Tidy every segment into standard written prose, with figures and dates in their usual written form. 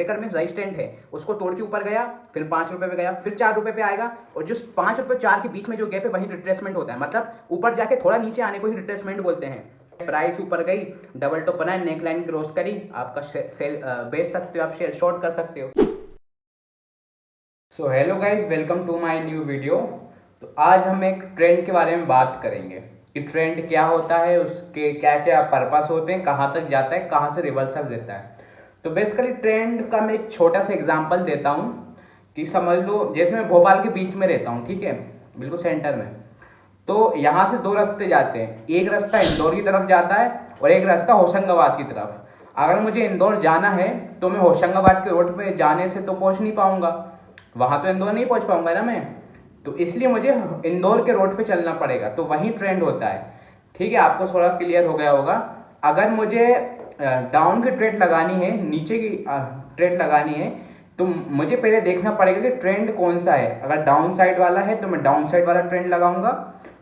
Breaker में resistant है, उसको तोड़ के ऊपर गया, फिर 5 रुपए पे गया, फिर 4 रुपए पे आएगा, और जो 5 रुपए 4 के बीच में जो गैप है वही रिट्रेसमेंट होता है। मतलब ऊपर जाके थोड़ा नीचे आने को ही रिट्रेसमेंट बोलते हैं। प्राइस ऊपर गई, डबल टॉप बनाए, नेक लाइन क्रॉस करी, आपका सेल बेच सकते हो, आप शेयर शॉर्ट कर सकते हो। So hello guys, welcome to my new video. तो आज हम एक ट्रेंड के बारे में बात करेंगे कि ट्रेंड क्या होता है, उसके क्या क्या पर्पस होते हैं, कहाँ तक जाता है, कहाँ से रिवर्सल देता है। तो बेसिकली ट्रेंड का मैं एक छोटा सा एग्जांपल देता हूँ कि समझ लो, जैसे मैं भोपाल के बीच में रहता हूँ, ठीक है, बिल्कुल सेंटर में। तो यहाँ से 2 रास्ते जाते हैं, एक रास्ता इंदौर की तरफ जाता है और एक रास्ता होशंगाबाद की तरफ। अगर मुझे इंदौर जाना है तो मैं होशंगाबाद के रोड पे जाने से तो पहुँच नहीं पाऊँगा, वहाँ तो इंदौर नहीं पहुँच पाऊँगा ना मैं, तो इसलिए मुझे इंदौर के रोड पे चलना पड़ेगा। तो वही ट्रेंड होता है, ठीक है, आपको थोड़ा क्लियर हो गया होगा। अगर मुझे डाउन की ट्रेड लगानी है, नीचे की ट्रेड लगानी है, तो मुझे पहले देखना पड़ेगा कि ट्रेंड कौन सा है। अगर डाउन साइड वाला है तो मैं डाउन साइड वाला ट्रेंड लगाऊंगा,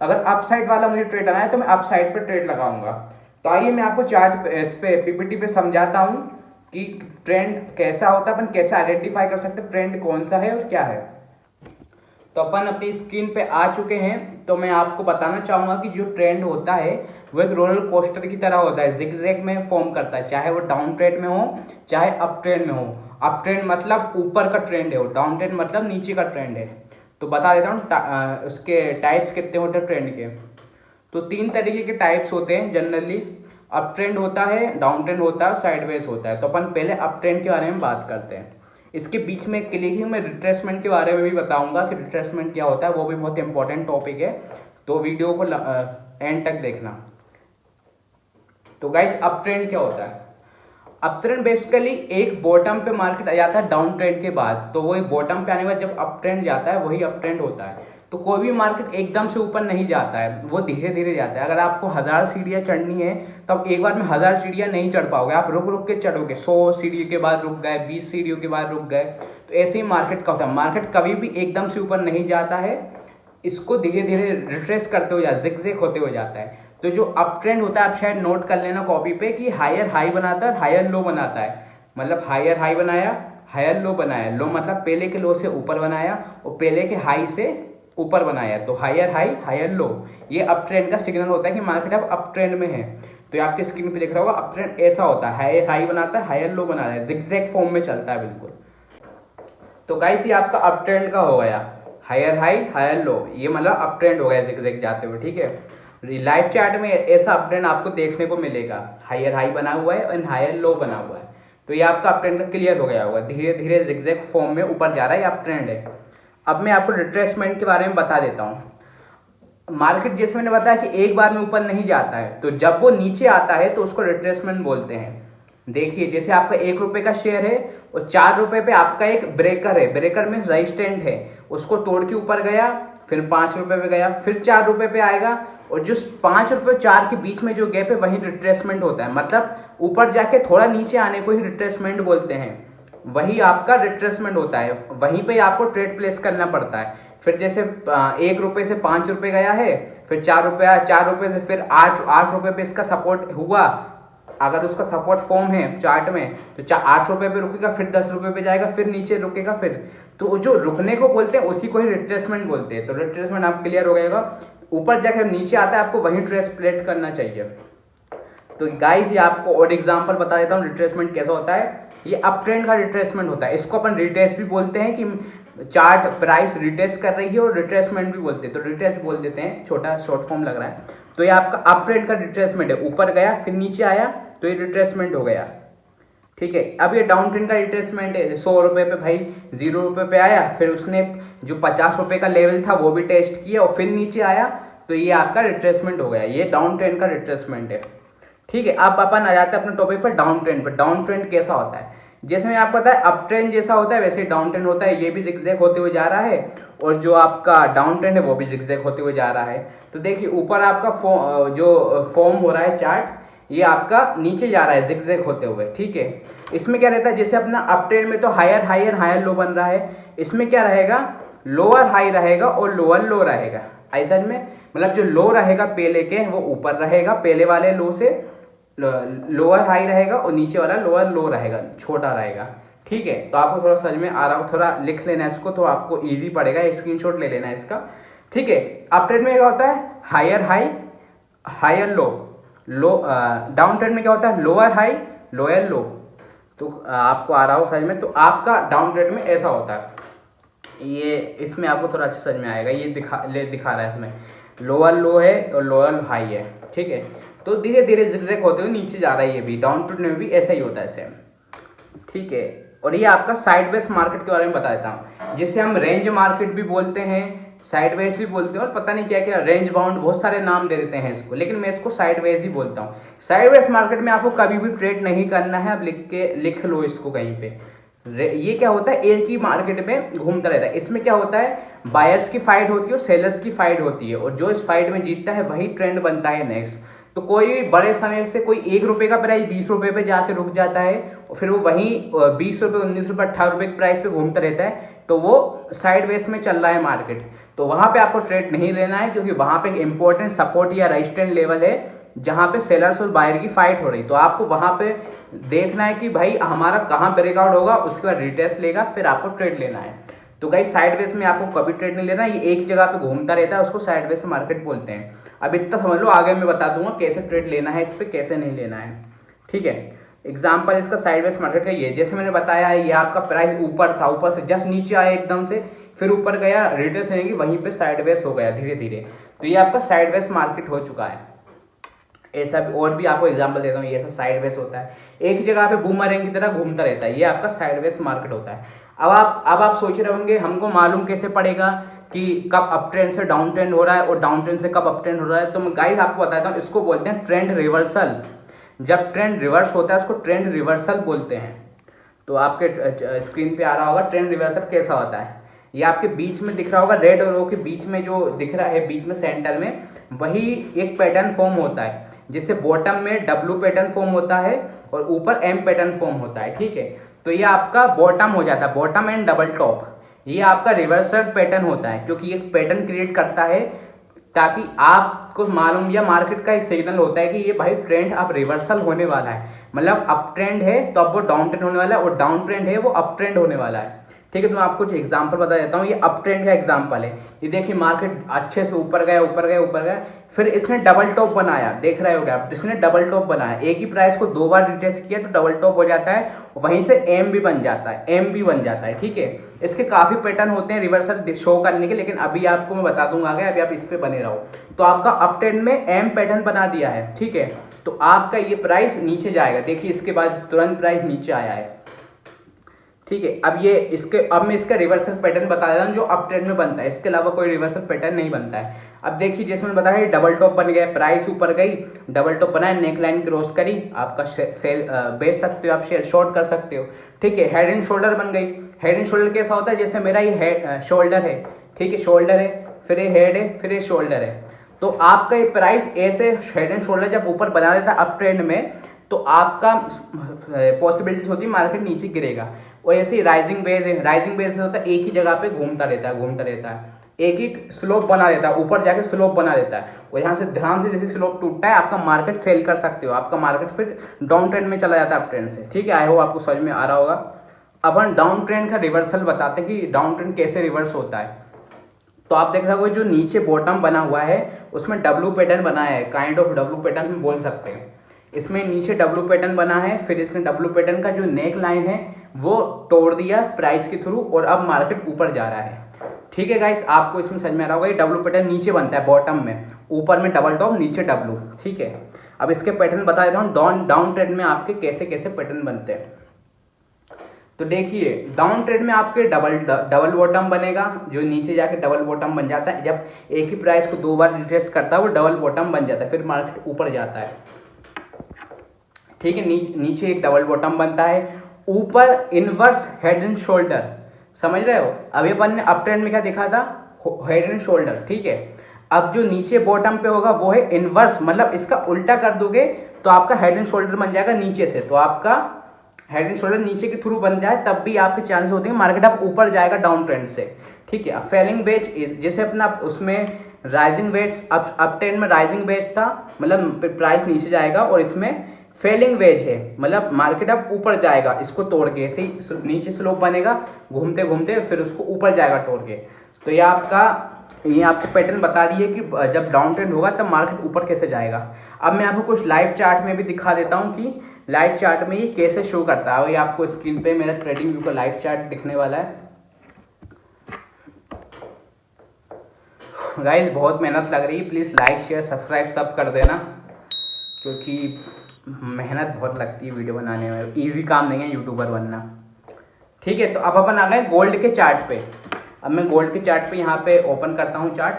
अगर अप साइड वाला मुझे ट्रेड लगाना है तो मैं अप साइड पर ट्रेड लगाऊंगा। तो आइए मैं आपको चार्ट इस पे पीपीटी पे समझाता हूँ कि ट्रेंड कैसा होता है, अपन कैसे आइडेंटिफाई कर सकते हैं ट्रेंड कौन सा है और क्या है। तो अपन अपनी स्क्रीन पे आ चुके हैं। तो मैं आपको बताना चाहूँगा कि जो ट्रेंड होता है वो एक रोलर कोस्टर की तरह होता है, जिगजैग में फॉर्म करता है, चाहे वो डाउन ट्रेंड में हो चाहे अप ट्रेंड में हो। अप ट्रेंड मतलब ऊपर का ट्रेंड है, और डाउन ट्रेंड मतलब नीचे का ट्रेंड है। तो बता देता हूँ उसके टाइप्स कितने होते हैं ट्रेंड के। तो 3 तरीके के टाइप्स होते हैं जनरली। अप ट्रेंड होता है, डाउन ट्रेंड होता है, साइडवेज होता है। तो अपन पहले अप ट्रेंड के बारे में बात करते हैं। इसके बीच में के लिए मैं रिट्रेसमेंट के बारे में भी बताऊंगा कि रिट्रेसमेंट क्या होता है, वो भी बहुत इंपॉर्टेंट टॉपिक है, तो वीडियो को एंड तक देखना। तो गाइस, अप ट्रेंड क्या होता है? अप ट्रेंड बेसिकली एक बॉटम पे मार्केट आ जाता है डाउन ट्रेंड के बाद, तो वो एक बॉटम पे आने के बाद जब अप ट्रेंड जाता है वही अप ट्रेंड होता है। तो कोई भी मार्केट एकदम से ऊपर नहीं जाता है, वो धीरे धीरे जाता है। अगर आपको 1000 सीढ़ियाँ चढ़नी है तो आप एक बार में 1000 सीढ़ियाँ नहीं चढ़ पाओगे, आप रुक रुक के चढ़ोगे। 100 सीढ़ियों के बाद रुक गए, 20 सीढ़ियों के बाद रुक गए। तो ऐसे ही मार्केट का होता है, मार्केट कभी भी एकदम से ऊपर नहीं जाता है, इसको धीरे धीरे रिट्रेस करते हुए जिगजैग होते हुए जाता है। तो जो अप ट्रेंड होता है, आप शायद नोट कर लेना कॉपी पे, कि हायर हाई बनाता है, हायर लो बनाता है। मतलब हायर हाई बनाया, हायर लो बनाया, लो मतलब पहले के लो से ऊपर बनाया, और पहले के हाई से ऊपर बनाया। तो हायर हाई हायर लो, ये अप ट्रेंड का सिग्नल होता है कि मार्केट अब अप ट्रेंड में है। तो ये आपके स्क्रीन पे दिख रहा होगा, अप ट्रेंड ऐसा होता है, हायर हाई बनाता है, हायर लो बनाता है, जिगजैग फॉर्म में चलता है बिल्कुल। तो गाइस, ये आपका अप ट्रेंड का हो गया, हायर हाई हायर लो, ये मतलब अप ट्रेंड हो गया जिगजैग जाते हुए, ठीक है। लाइव चार्ट में ऐसा अप ट्रेंड आपको देखने को मिलेगा, हायर हाई बना हुआ है और हायर लो बना हुआ है। तो ये आपका अप ट्रेंड का क्लियर हो गया होगा, धीरे धीरे जिगजैग फॉर्म में ऊपर जा रहा है, अप ट्रेंड है। अब मैं आपको रिट्रेसमेंट के बारे में बता देता हूँ। मार्केट जैसे मैंने बताया कि एक बार में ऊपर नहीं जाता है, तो जब वो नीचे आता है तो उसको रिट्रेसमेंट बोलते हैं। देखिए, जैसे आपका 1 रुपए का शेयर है और 4 रुपए पे आपका एक ब्रेकर है, ब्रेकर में रेजिस्टेंट है, उसको तोड़ के ऊपर गया, फिर 5 रुपए पे गया, फिर 4 रुपए पे आएगा, और जो 5 रुपए 4 के बीच में जो गैप है वही रिट्रेसमेंट होता है। मतलब ऊपर जाके थोड़ा नीचे आने को ही रिट्रेसमेंट बोलते हैं, वही आपका रिट्रेसमेंट होता है। वहीं पे आपको ट्रेड प्लेस करना पड़ता है। फिर जैसे 1 रुपए से 5 रुपए गया है, फिर 4 रुपया, 4 रुपए से फिर 8 रुपए पे इसका सपोर्ट हुआ। अगर उसका सपोर्ट फॉर्म है चार्ट में तो 8 रुपए पे रुकेगा, फिर 10 रुपए पे जाएगा, फिर नीचे रुकेगा, फिर तो जो रुकने को बोलते हैं उसी को ही रिट्रेसमेंट बोलते हैं। तो रिट्रेसमेंट आप क्लियर हो गएगा, ऊपर जाकर नीचे आता है, आपको वही ट्रेस प्लेट करना चाहिए। तो गाइस, ये आपको और एग्जांपल बता देता हूँ रिट्रेसमेंट कैसा होता है। ये अप ट्रेंड का रिट्रेसमेंट होता है, इसको अपन रिट्रेस भी बोलते हैं कि चार्ट प्राइस रिट्रेस कर रही है, और रिट्रेसमेंट भी बोलते हैं, तो रिट्रेस बोल देते हैं, छोटा शॉर्ट फॉर्म लग रहा है। तो ये आपका अप ट्रेंड का रिट्रेसमेंट है, ऊपर गया फिर नीचे आया, तो ये रिट्रेसमेंट हो गया, ठीक है। अब ये डाउन ट्रेंड का रिट्रेसमेंट है, 100 रुपए पे भाई 0 रुपए पे आया, फिर उसने जो 50 रुपए का लेवल था वो भी टेस्ट किया और फिर नीचे आया, तो ये आपका रिट्रेसमेंट हो गया, ये डाउन ट्रेंड का रिट्रेसमेंट है, ठीक है। अब अपन आ जाते हैं अपने टॉपिक पर, डाउन ट्रेंड पर। डाउन ट्रेंड कैसा होता है? जैसे मैं आपको बताया अप ट्रेंड जैसा होता है वैसे डाउन ट्रेंड होता है, ये भी जिगजैग होते हुए जा रहा है, और जो आपका डाउन ट्रेंड है वो भी जिगजैग होते हुए जा रहा है। तो देखिए, ऊपर आपका जो फॉर्म हो रहा है चार्ट, ये आपका नीचे जा रहा है जिगजैग होते हुए, ठीक है। इसमें क्या रहता है, जैसे अपना अप ट्रेंड में तो हायर हायर हायर लो बन रहा है, इसमें क्या रहेगा, लोअर हाई रहेगा और लोअर लो रहेगा। ऐसा में मतलब जो लो रहेगा पहले के वो ऊपर रहेगा, पहले वाले लो से लोअर हाई रहेगा, और नीचे वाला लोअर लो रहेगा, छोटा रहेगा, ठीक है, तो आपको थोड़ा समझ में आ रहा हो, थोड़ा लिख लेना है इसको तो आपको इजी पड़ेगा, स्क्रीनशॉट ले लेना है इसका। ठीक है, अप ट्रेंड में क्या होता है, higher high higher low, down trend में क्या होता है, लोअर हाई लोअर लो। तो आपको आ रहा हो समझ में, तो आपका डाउन ट्रेंड में ऐसा होता है, ये इसमें आपको थोड़ा अच्छा समझ में आएगा। ये दिखा रहा है इसमें लोअर लो है और लोअर हाई है। ठीक है, तो धीरे धीरे जिगजैग होते हुए नीचे जा रहा है, ये भी डाउन ट्रेंड में भी ऐसा ही होता है सेम। ठीक है, और ये आपका साइडवेज मार्केट के बारे में बता देता हूँ, जिसे हम रेंज मार्केट भी बोलते हैं, साइडवेज भी बोलते हैं, और पता नहीं क्या क्या रेंज बाउंड बहुत सारे नाम दे देते हैं इसको, लेकिन मैं इसको साइडवेज ही बोलता हूँ। साइडवेज मार्केट में आपको कभी भी ट्रेड नहीं करना है, अब लिख लो इसको कहीं पे। ये क्या होता है, एक ही मार्केट में घूमता रहता है। इसमें क्या होता है, बायर्स की फाइट होती है और सेलर्स की फाइट होती है, और जो इस फाइट में जीतता है वही ट्रेंड बनता है नेक्स्ट। तो कोई बड़े समय से कोई 1 रुपए का प्राइस 20 रुपए पे जाके रुक जाता है, और फिर वो वहीं 20 रुपए 19 रुपए 18 रुपए के प्राइस पे घूमता रहता है, तो वो साइडवेज में चल रहा है मार्केट। तो वहां पे आपको ट्रेड नहीं लेना है, क्योंकि वहां पे एक इंपॉर्टेंट सपोर्ट या रेजिस्टेंस लेवल है, जहां पे सेलर्स और बायर की फाइट हो रही। तो आपको वहां पे देखना है कि भाई हमारा कहाँ ब्रेकआउट होगा, उसके बाद रिटेस्ट लेगा, फिर आपको ट्रेड लेना है। तो गाइस साइडवेज में आपको कभी ट्रेड नहीं लेना, ये एक जगह पे घूमता रहता है, उसको साइडवेज मार्केट बोलते हैं। अब इतना समझ लो, आगे मैं बता दूंगा कैसे ट्रेड लेना है, इस पर कैसे नहीं लेना है। ठीक है, एग्जाम्पल इसका साइडवेज मार्केट का ये, जैसे मैंने बताया है, ये आपका प्राइस ऊपर था, ऊपर से जस्ट नीचे आया एकदम से, फिर ऊपर गया, रिटेस्ट लेंगे, वहीं पे साइडवेज हो गया धीरे धीरे। तो ये आपका साइडवेज मार्केट हो चुका है। ऐसा भी और भी आपको एग्जांपल देता हूँ, ये ऐसा साइडवेज होता है, एक जगह पे बूमरैंग की तरह घूमता रहता है, ये आपका साइडवेज मार्केट होता है। अब आप सोच रहे होंगे हमको मालूम कैसे पड़ेगा कि कब अप ट्रेंड से डाउन ट्रेंड हो रहा है और डाउन ट्रेंड से कब अप ट्रेंड हो रहा है। तो मैं गाइस आपको बताता हूँ, इसको बोलते हैं ट्रेंड रिवर्सल। जब ट्रेंड रिवर्स होता है उसको ट्रेंड रिवर्सल बोलते हैं। तो आपके स्क्रीन पे आ रहा होगा ट्रेंड रिवर्सल कैसा होता है, ये आपके बीच में दिख रहा होगा, रेड और रो के बीच में जो दिख रहा है, बीच में सेंटर में, वही एक पैटर्न फॉर्म होता है, जिससे बॉटम में डब्लू पैटर्न फॉर्म होता है और ऊपर एम पैटर्न फॉर्म होता है। ठीक है, तो ये आपका बॉटम हो जाता है, बॉटम एंड डबल टॉप। ये आपका रिवर्सल पैटर्न होता है, क्योंकि ये पैटर्न क्रिएट करता है ताकि आपको मालूम, या मार्केट का एक सिग्नल होता है कि ये भाई ट्रेंड अब रिवर्सल होने वाला है, मतलब अप ट्रेंड है तो अब वो डाउन ट्रेंड होने वाला है, और डाउन ट्रेंड है वो अप ट्रेंड होने वाला है। ठीक है, तो मैं आपको कुछ एग्जांपल बता देता हूँ, ये अप ट्रेंड का एग्जांपल है। ये देखिए मार्केट अच्छे से ऊपर गया ऊपर गया ऊपर गया, फिर इसने डबल टॉप बनाया, देख रहे हो आप, इसने डबल टॉप बनाया, एक ही प्राइस को 2 बार रिटेस्ट किया तो डबल टॉप हो जाता है, वहीं से एम भी बन जाता है, एम भी बन जाता है। ठीक है, इसके काफी पैटर्न होते हैं रिवर्सल शो करने के, लेकिन अभी आपको मैं बता दूंगा आगे, अभी आप इस पे बने रहो। तो आपका अप ट्रेंड में एम पैटर्न बना दिया है। ठीक है, तो आपका ये प्राइस नीचे जाएगा, देखिए इसके बाद तुरंत प्राइस नीचे आया है। ठीक है, अब मैं इसका रिवर्सल पैटर्न बता देता हूँ जो अप ट्रेंड में बनता है, इसके अलावा कोई रिवर्सल पैटर्न नहीं बनता है। अब देखिए जैसे मैंने बताया डबल टॉप बन गया, प्राइस ऊपर गई, डबल टॉप बनाया, नेक लाइन क्रॉस करी, आपका सेल बेच सकते हो, आप शेयर शॉर्ट कर सकते हो। ठीक है, हेड एंड शोल्डर बन गई। हेड एंड शोल्डर कैसा होता है, जैसे मेरा ये शोल्डर है, ठीक है, शोल्डर है, फिर ये हेड है, फिर ये शोल्डर है, तो आपका ये प्राइस ऐसे हेड एंड शोल्डर जब ऊपर बना देता है अप ट्रेंड में, तो आपका पॉसिबिलिटीज होती है मार्केट नीचे गिरेगा। और ऐसे ही राइजिंग बेस है, राइजिंग बेस होता है एक ही जगह पे घूमता रहता है, एक एक स्लोप बना देता है, ऊपर जाके स्लोप बना देता है, और यहाँ से ध्यान से जैसे स्लोप टूटता है आपका मार्केट सेल कर सकते हो, आपका मार्केट फिर डाउन ट्रेंड में चला जाता है अप ट्रेंड से। ठीक है, आई होप आपको समझ में आ रहा होगा। अपन डाउन ट्रेंड का रिवर्सल बताते हैं कि डाउन ट्रेंड कैसे रिवर्स होता है। तो आप देख रहे हो जो नीचे बॉटम बना हुआ है उसमें डब्लू पैटर्न बना है, काइंड ऑफ डब्लू पैटर्न हम बोल सकते हैं। इसमें नीचे डब्लू पैटर्न बना है, फिर इसने डब्लू पैटर्न का जो नेक लाइन है वो तोड़ दिया प्राइस के थ्रू, और अब मार्केट ऊपर जा रहा है। ठीक है गाइस, आपको इसमें समझ में आ रहा होगा, ये डब्लू पैटर्न नीचे बनता है बॉटम में, ऊपर में डबल टॉप, नीचे डब्लू। ठीक है, अब इसके पैटर्न बता देता हूँ डाउन ट्रेंड में आपके कैसे कैसे पैटर्न बनते हैं। तो देखिए डाउन ट्रेंड में आपके डबल बॉटम बनेगा, जो नीचे जाके डबल बॉटम बन जाता है, जब एक ही प्राइस को 2 बार रिट्रेस करता है वो डबल बॉटम बन जाता है, फिर मार्केट ऊपर जाता है। ठीक है, नीचे एक डबल बॉटम बनता है, ऊपर इनवर्स हेड एंड शोल्डर, समझ रहे हो। अभी अपन ने अप ट्रेंड में क्या देखा था, हेड एंड शोल्डर। ठीक है, अब जो नीचे बॉटम पे होगा वो है इनवर्स, मतलब इसका उल्टा कर दोगे तो आपका हेड एंड शोल्डर बन जाएगा नीचे से, तो आपका हेड एंड शोल्डर नीचे के थ्रू बन जाए तब भी आपके चांस होते हैं मार्केट अब ऊपर जाएगा डाउन ट्रेंड से। ठीक है, फेलिंग वेज जैसे अपना उसमें राइजिंग वेज, अप ट्रेंड में राइजिंग वेज था, मतलब प्राइस नीचे जाएगा, और इसमें फेलिंग वेज है, मतलब मार्केट अब ऊपर जाएगा इसको तोड़ के, ऐसे ही नीचे स्लोप बनेगा घूमते घूमते फिर उसको ऊपर जाएगा तोड़ के। तो ये आपको पैटर्न बता दी है कि जब डाउन ट्रेंड होगा तब मार्केट ऊपर कैसे जाएगा। अब मैं आपको कुछ लाइव चार्ट में भी दिखा देता हूँ कि लाइव चार्ट में ये कैसे शो करता है। ये आपको स्क्रीन पे मेरा ट्रेडिंग व्यू का लाइव चार्ट दिखने वाला है। गाइस बहुत मेहनत लग रही है, प्लीज़ लाइक शेयर सब्सक्राइब सब कर देना, क्योंकि मेहनत बहुत लगती है वीडियो बनाने में, इजी काम नहीं है यूट्यूबर बनना। ठीक है, तो अब अपन आ गए गोल्ड के चार्ट पे। अब मैं गोल्ड के चार्ट पे यहाँ पे ओपन करता हूँ चार्ट।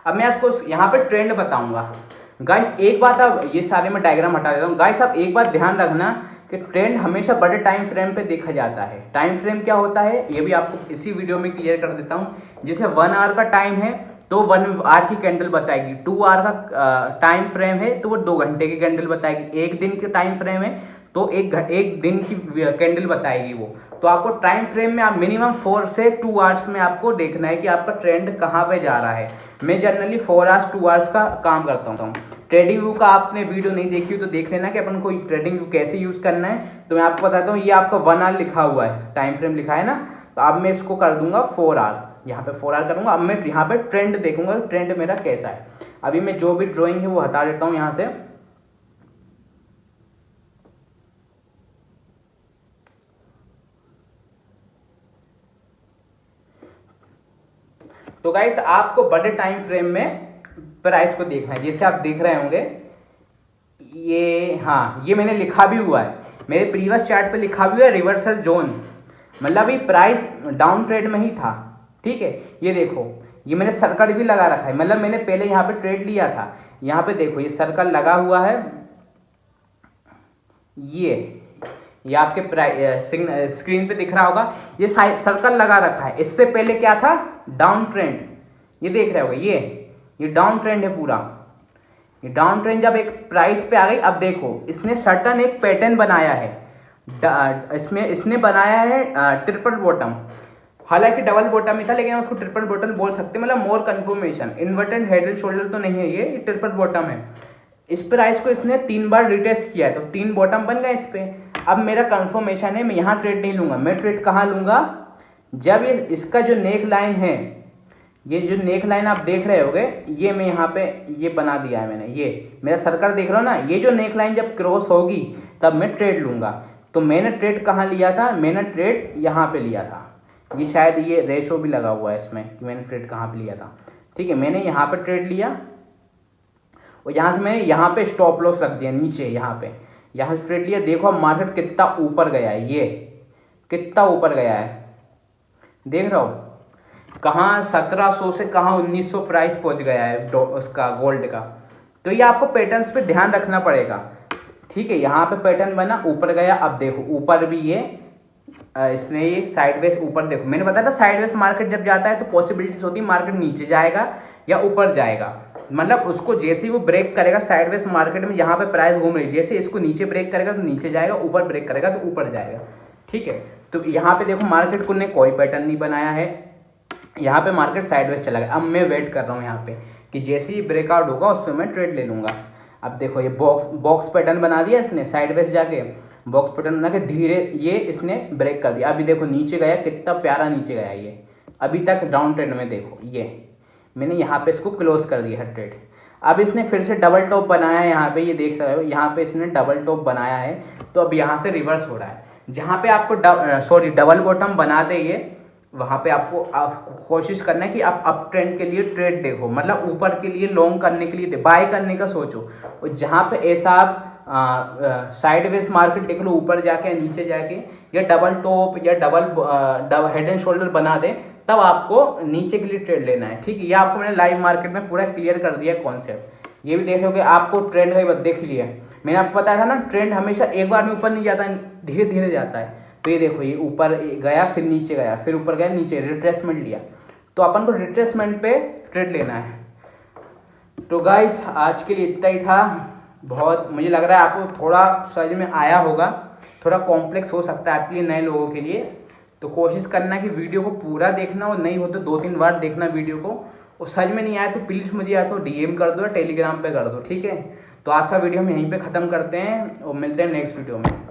अब मैं आपको यहाँ पे ट्रेंड बताऊंगा। गाइस एक बात, अब ये सारे मैं डायग्राम हटा देता हूँ। गाइस आप एक बात ध्यान रखना कि ट्रेंड हमेशा बड़े टाइम फ्रेम पे देखा जाता है। टाइम फ्रेम क्या होता है ये भी आपको इसी वीडियो में क्लियर कर देता हूँ। जैसे 1 आवर का टाइम है तो 1 आवर की कैंडल बताएगी, 2 आवर का टाइम फ्रेम है तो वो 2 घंटे की कैंडल बताएगी, 1 दिन के टाइम फ्रेम है तो एक दिन की कैंडल बताएगी वो। तो आपको टाइम फ्रेम में आप मिनिमम 4 से 2 आवर्स में आपको देखना है कि आपका ट्रेंड कहाँ पे जा रहा है। मैं जनरली 4 आवर्स 2 आवर्स का काम करता हूँ। ट्रेडिंग व्यू का आपने वीडियो नहीं देखी हो तो देख लेना कि अपन को ट्रेडिंग व्यू कैसे यूज़ करना है। तो मैं आपको बताता हूँ, ये आपका 1 आवर लिखा हुआ है, टाइम फ्रेम लिखा है ना, तो अब मैं इसको कर दूंगा 4 आवर। यहाँ पे 4 आवर करूँगा। अब मैं यहाँ पे ट्रेंड देखूंगा, ट्रेंड मेरा कैसा है। अभी मैं जो भी ड्रॉइंग है वो हटा देता हूँ यहाँ से। तो गाइस आपको बड़े टाइम फ्रेम में प्राइस को देखना है। जैसे आप देख रहे होंगे ये, हाँ ये मैंने लिखा भी हुआ है, मेरे प्रीवियस चार्ट पे लिखा भी हुआ है रिवर्सल जोन, मतलब ये प्राइस डाउन ट्रेड में ही था। ठीक है, ये देखो ये मैंने सर्कल भी लगा रखा है, मतलब मैंने पहले यहाँ पे ट्रेड लिया था। यहाँ पे देखो ये सर्कल लगा हुआ है, ये आपके स्क्रीन पे दिख रहा होगा, ये सर्कल लगा रखा है। इससे पहले क्या था, डाउन ट्रेंड, ये देख रहे होगे ये डाउन ट्रेंड है पूरा। ये डाउन ट्रेंड जब एक प्राइस पे आ गई, अब देखो इसने सर्टन एक पैटर्न बनाया है। इसमें इसने बनाया है ट्रिपल बॉटम, हालांकि डबल बॉटम ही था लेकिन उसको ट्रिपल बॉटम बोल सकते हैं, मतलब more confirmation. Inverted head and shoulder तो नहीं है, ये ट्रिपल बॉटम है। इस प्राइस को इसने 3 बार रिटेस्ट किया है तो 3 बॉटम बन गए इस पे। अब मेरा कंफर्मेशन है, मैं यहाँ ट्रेड नहीं लूंगा। मैं ट्रेड कहाँ लूंगा, जब ये इसका जो नेक लाइन है, ये जो नेक लाइन आप देख रहे होगे, ये मैं यहाँ पे ये बना दिया है मैंने, ये मेरा सर्कल देख रहे हो ना, ये जो नेक लाइन जब क्रॉस होगी तब मैं ट्रेड लूंगा। तो मैंने ट्रेड कहाँ लिया था, मैंने ट्रेड यहाँ पे लिया था। ये शायद ये रेशो भी लगा हुआ है इसमें कि मैंने ट्रेड कहाँ पे लिया था। ठीक है, मैंने यहाँ पे ट्रेड लिया और यहाँ से मैंने यहाँ पे स्टॉप लॉस रख दिया नीचे, यहाँ से ट्रेड लिया। देखो मार्केट कितना ऊपर गया है, ये कितना ऊपर गया है, देख रहा हो कहाँ 1700 से कहाँ 1900 प्राइस पहुँच गया है उसका गोल्ड का। तो ये आपको पैटर्न्स पे ध्यान रखना पड़ेगा। ठीक है, यहाँ पे पैटर्न बना, ऊपर गया। अब देखो ऊपर भी ये इसने ये साइडवेज ऊपर, देखो मैंने बताया था साइडवेज मार्केट जब जाता है तो पॉसिबिलिटीज होती है मार्केट नीचे जाएगा या ऊपर जाएगा। मतलब उसको जैसे ही वो ब्रेक करेगा साइडवेज मार्केट में, यहाँ पे प्राइस घूम रही, जैसे इसको नीचे ब्रेक करेगा तो नीचे जाएगा, ऊपर ब्रेक करेगा तो ऊपर जाएगा। ठीक है, तो यहाँ पे देखो मार्केट को ने कोई पैटर्न नहीं बनाया है, यहाँ पे मार्केट साइडवेज चला गया। अब मैं वेट कर रहा हूँ यहाँ पे कि जैसे ही ब्रेकआउट होगा उसमें मैं ट्रेड ले लूँगा। अब देखो ये बॉक्स पैटर्न बना दिया इसने, साइडवेज जाके बॉक्स पैटर्न बना के धीरे ये इसने ब्रेक कर दिया। अभी देखो नीचे गया, कितना प्यारा नीचे गया ये, अभी तक डाउन ट्रेंड में। देखो ये मैंने यहाँ पे इसको क्लोज कर दिया है ट्रेड। अब इसने फिर से डबल टॉप बनाया है यहाँ पे, ये देख रहे हो यहाँ पे इसने डबल टॉप बनाया है। तो अब यहाँ से रिवर्स हो रहा है, जहाँ पे आपको डबल बॉटम बना दे ये, वहाँ पे आपको कोशिश करना है कि आप अप ट्रेंड के लिए ट्रेड देखो, मतलब ऊपर के लिए लॉन्ग करने के लिए बाय करने का सोचो। और जहाँ पे ऐसा आप साइडवेज मार्केट देख लो, ऊपर जाके नीचे जाके या डबल टॉप या डबल हेड एंड शोल्डर बना दे, तब आपको नीचे के लिए ट्रेड लेना है। ठीक है, ये आपको मैंने लाइव मार्केट में पूरा क्लियर कर दिया कॉन्सेप्ट। ये भी देख रहे हो कि आपको ट्रेंड का देख लिया, मैंने आपको बताया था ना ट्रेंड हमेशा एक बार में ऊपर नहीं जाता, धीरे धीरे जाता है। तो ये देखो ये ऊपर गया, फिर नीचे गया, फिर ऊपर गया, नीचे रिट्रेसमेंट लिया। तो अपन को रिट्रेसमेंट पे ट्रेड लेना है। तो गाइस आज के लिए इतना ही था। बहुत मुझे लग रहा है आपको थोड़ा समझ में आया होगा, थोड़ा कॉम्प्लेक्स हो सकता है आपके लिए, नए लोगों के लिए। तो कोशिश करना कि वीडियो को पूरा देखना, और नहीं हो तो 2-3 बार देखना वीडियो को। और समझ में नहीं आया तो प्लीज़ मुझे या तो DM कर दो या टेलीग्राम पे कर दो। ठीक है, तो आज का वीडियो हम यहीं पे ख़त्म करते हैं और मिलते हैं नेक्स्ट वीडियो में।